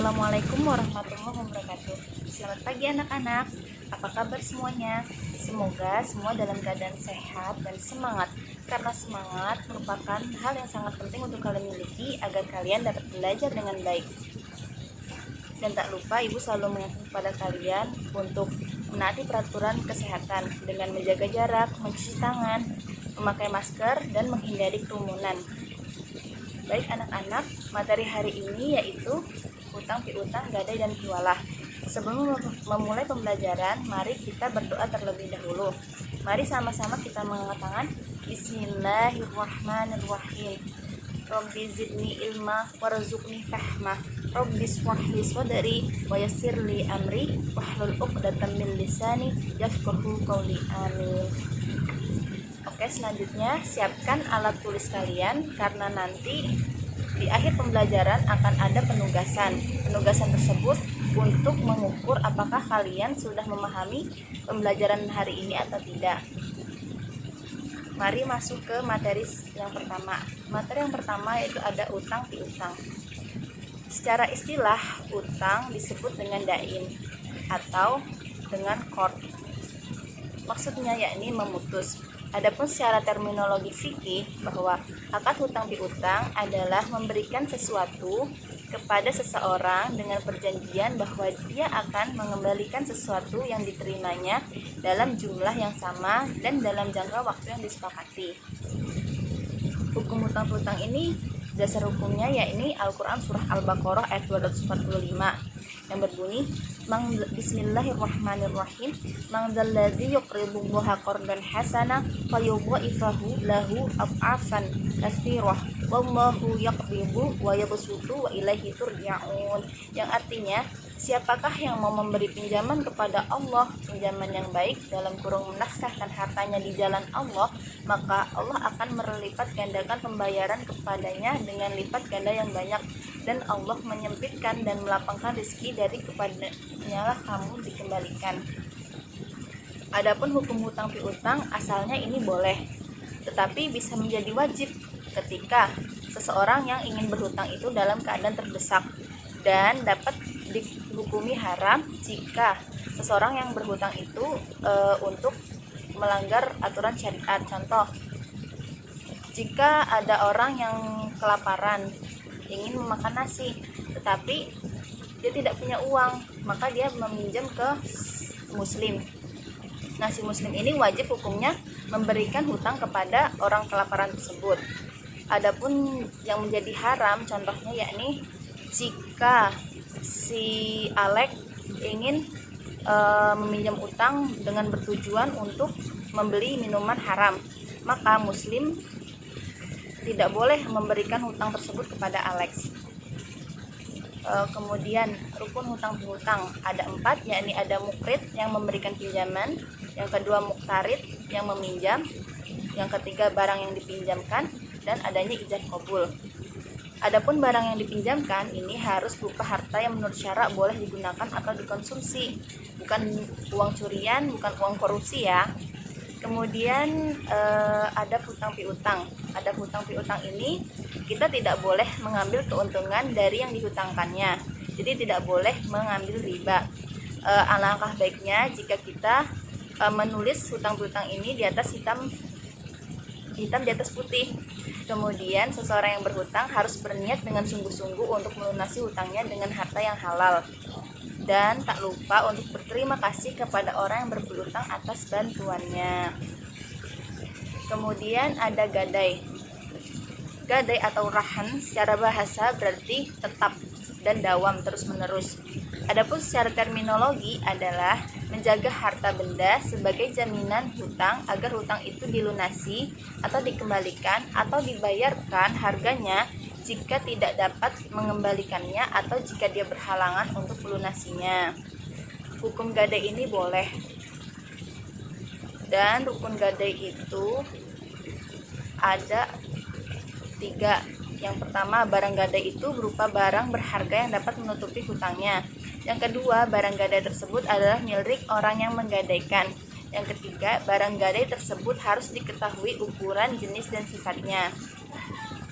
Assalamualaikum warahmatullahi wabarakatuh. Selamat pagi anak-anak. Apa kabar semuanya? Semoga semua dalam keadaan sehat dan semangat. Karena semangat merupakan hal yang sangat penting untuk kalian miliki agar kalian dapat belajar dengan baik. Dan tak lupa ibu selalu mengingatkan kepada kalian untuk menaati peraturan kesehatan dengan menjaga jarak, mencuci tangan, memakai masker, dan menghindari kerumunan. Baik anak-anak, materi hari ini yaitu hutang piutang, gadai dan piwalah. Sebelum memulai pembelajaran, mari kita berdoa terlebih dahulu. Mari sama-sama kita mengangkat tangan. Bismillahirrahmanirrahim. Rabbi zidni ilma warzuqni fahma. Rabbi shrahli sadri wa yassirli amri wahlul 'uqdatam min lisani yafqahu qawli. Amin. Oke, selanjutnya siapkan alat tulis kalian karena nanti di akhir pembelajaran akan ada penugasan. Penugasan tersebut untuk mengukur apakah kalian sudah memahami pembelajaran hari ini atau tidak. Mari masuk ke materi yang pertama. Materi yang pertama yaitu ada utang piutang. Secara istilah, utang disebut dengan dain atau dengan qard. Maksudnya yakni memutus. Adapun secara terminologi fikih bahwa akad hutang piutang adalah memberikan sesuatu kepada seseorang dengan perjanjian bahwa dia akan mengembalikan sesuatu yang diterimanya dalam jumlah yang sama dan dalam jangka waktu yang disepakati. Hukum hutang piutang ini dasar hukumnya yakni Al-Quran surah Al-Baqarah ayat 245 yang berbunyi Bismillahirrahmanirrahim. Man dzalladzi yuqridullaha qardan hasana fayudha'ifahu lahu ad'afan katsirah wallahu yaqbidu wa yabsutu wa ilaihi turja'un. Yang artinya, siapakah yang mau memberi pinjaman kepada Allah, pinjaman yang baik dalam kurung menafkahkan hartanya di jalan Allah, maka Allah akan melipat gandakan pembayaran kepadanya dengan lipat ganda yang banyak, dan Allah menyempitkan dan melapangkan rezeki dari kepadanya lah kamu dikembalikan. Adapun hukum hutang piutang asalnya ini boleh, tetapi bisa menjadi wajib ketika seseorang yang ingin berhutang itu dalam keadaan terdesak, dan dapat dihukumi haram jika seseorang yang berhutang itu untuk melanggar aturan syariat. Contoh, jika ada orang yang kelaparan ingin memakan nasi tetapi dia tidak punya uang, maka dia meminjam ke muslim. Nah, si muslim ini wajib hukumnya memberikan hutang kepada orang kelaparan tersebut. Adapun yang menjadi haram contohnya yakni jika si Alek ingin meminjam utang dengan bertujuan untuk membeli minuman haram, maka muslim tidak boleh memberikan hutang tersebut kepada Alex. Kemudian rukun hutang piutang ada 4, yakni ada mukrid yang memberikan pinjaman, yang kedua muktarid yang meminjam, yang ketiga barang yang dipinjamkan, dan adanya ijazah qabul. Adapun barang yang dipinjamkan ini harus berupa harta yang menurut syarak boleh digunakan atau dikonsumsi, bukan uang curian, bukan uang korupsi ya. Kemudian ada hutang piutang. Ada hutang piutang ini kita tidak boleh mengambil keuntungan dari yang dihutangkannya. Jadi tidak boleh mengambil riba. Alangkah baiknya jika kita menulis hutang piutang ini di atas hitam di atas putih. Kemudian seseorang yang berhutang harus berniat dengan sungguh-sungguh untuk melunasi hutangnya dengan harta yang halal. Dan tak lupa untuk berterima kasih kepada orang yang berhutang atas bantuannya. Kemudian ada gadai. Gadai atau rahan secara bahasa berarti tetap dan dawam terus-menerus. Adapun secara terminologi adalah menjaga harta benda sebagai jaminan hutang agar hutang itu dilunasi atau dikembalikan atau dibayarkan harganya jika tidak dapat mengembalikannya atau jika dia berhalangan untuk melunasinya. Hukum gadai ini boleh. Dan rukun gadai itu ada 3. Yang pertama, barang gadai itu berupa barang berharga yang dapat menutupi hutangnya. Yang kedua, barang gadai tersebut adalah milik orang yang menggadaikan. Yang ketiga, barang gadai tersebut harus diketahui ukuran, jenis, dan sifatnya.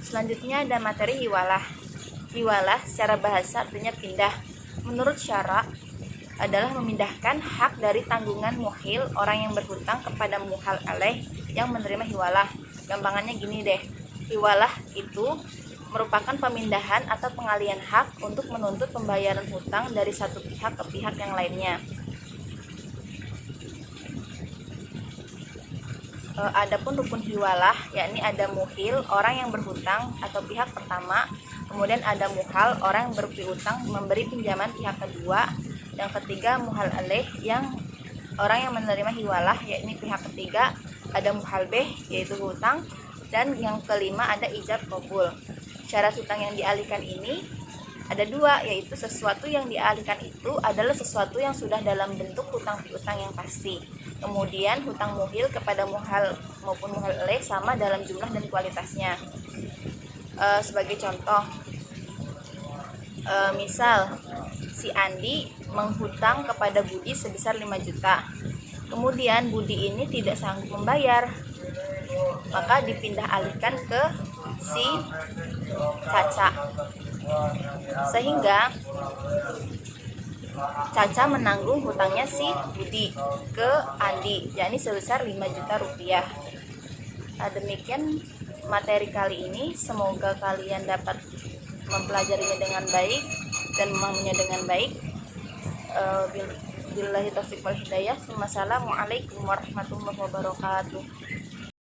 Selanjutnya ada materi hiwalah. Hiwalah secara bahasa artinya pindah. Menurut syara adalah memindahkan hak dari tanggungan muhil orang yang berhutang kepada muhal alaih yang menerima hiwalah. Gampangannya gini deh, hiwalah itu merupakan pemindahan atau pengalihan hak untuk menuntut pembayaran hutang dari satu pihak ke pihak yang lainnya. Adapun rukun hiwalah, yakni ada muhil orang yang berhutang atau pihak pertama, kemudian ada muhal orang yang berpiutang memberi pinjaman pihak kedua, yang ketiga muhal alaih yang orang yang menerima hiwalah, yakni pihak ketiga, ada muhal beh yaitu hutang, dan yang kelima ada ijab qabul. Syarat hutang yang dialihkan ini ada dua, yaitu sesuatu yang dialihkan itu adalah sesuatu yang sudah dalam bentuk hutang piutang yang pasti. Kemudian hutang muhil kepada muhal maupun muhal alaih sama dalam jumlah dan kualitasnya. Sebagai contoh, misal si Andi menghutang kepada Budi sebesar 5 juta. Kemudian Budi ini tidak sanggup membayar, maka dipindah alihkan ke si Caca, sehingga Caca menanggung hutangnya si Budi ke Andi, yakni sebesar 5 juta rupiah. Demikian materi kali ini, semoga kalian dapat mempelajarinya dengan baik dan memahaminya dengan baik. Billahi taufiq wal hidayah. Wassalamualaikum warahmatullahi wabarakatuh.